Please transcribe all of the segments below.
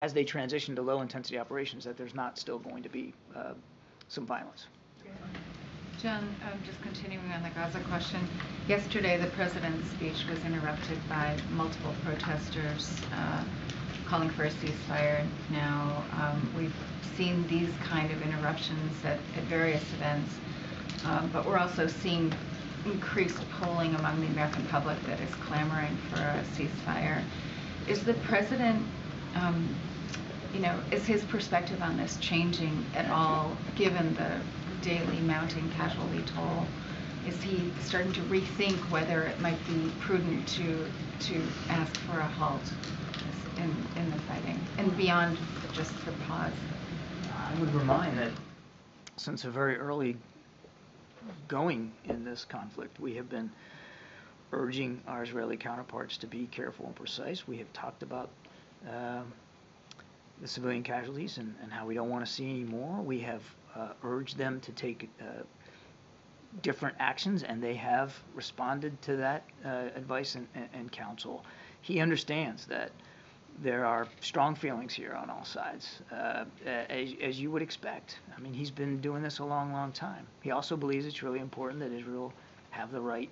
as they transition to low-intensity operations, that there's not still going to be some violence. John, just continuing on the Gaza question, yesterday the president's speech was interrupted by multiple protesters calling for a ceasefire. Now, we've seen these kind of interruptions at various events, but we're also seeing increased polling among the American public that is clamoring for a ceasefire. Is the president, is his perspective on this changing at all, given the daily mounting casualty toll? Is he starting to rethink whether it might be prudent to ask for a halt in the fighting and beyond just the pause? I would remind that since a very early going in this conflict, we have been urging our Israeli counterparts to be careful and precise. We have talked about the civilian casualties and how we don't want to see any more. We have urged them to take different actions, and they have responded to that advice and counsel. He understands that there are strong feelings here on all sides, as you would expect. I mean, he's been doing this a long, long time. He also believes it's really important that Israel have the right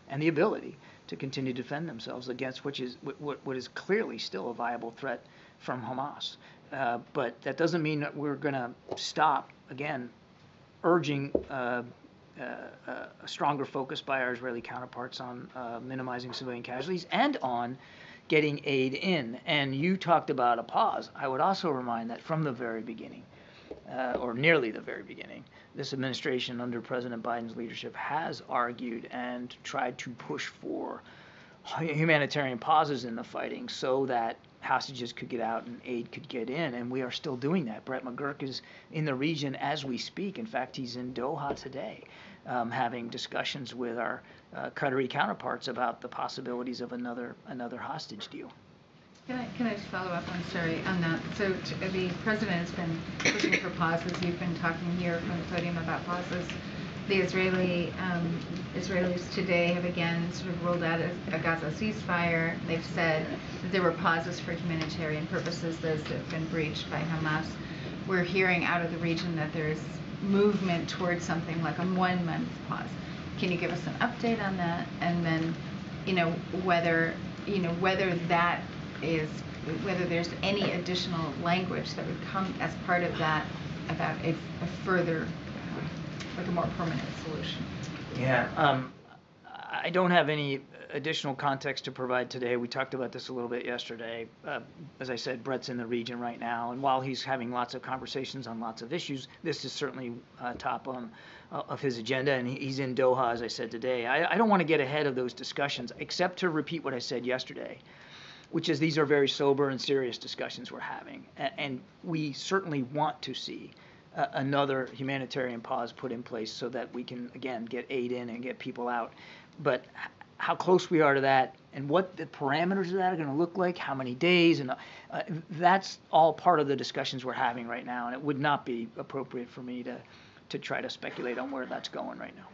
and the ability to continue to defend themselves against what is clearly still a viable threat from Hamas. But that doesn't mean that we're going to stop, again, urging a stronger focus by our Israeli counterparts on minimizing civilian casualties and on getting aid in. And you talked about a pause. I would also remind that from the very beginning, or nearly the very beginning, this administration under President Biden's leadership has argued and tried to push for humanitarian pauses in the fighting so that hostages could get out and aid could get in, and we are still doing that. Brett McGurk is in the region as we speak. In fact, he's in Doha today having discussions with our Qatari counterparts about the possibilities of another hostage deal. Can I just follow up on that? So the president has been pushing for pauses. You've been talking here from the podium about pauses. The Israelis today have again sort of ruled out a Gaza ceasefire. They've said that there were pauses for humanitarian purposes, those that have been breached by Hamas. We're hearing out of the region that there's movement towards something like a 1-month pause. Can you give us an update on that? And then, whether that is, whether there's any additional language that would come as part of that about a further, like a more permanent solution. Yeah, I don't have any additional context to provide today. We talked about this a little bit yesterday. As I said, Brett's in the region right now, and while he's having lots of conversations on lots of issues, this is certainly top of his agenda, and he's in Doha, as I said today. I don't want to get ahead of those discussions, except to repeat what I said yesterday, which is these are very sober and serious discussions we're having, and we certainly want to see another humanitarian pause put in place so that we can, again, get aid in and get people out. But how close we are to that and what the parameters of that are going to look like, how many days, and that's all part of the discussions we're having right now, and it would not be appropriate for me to try to speculate on where that's going right now.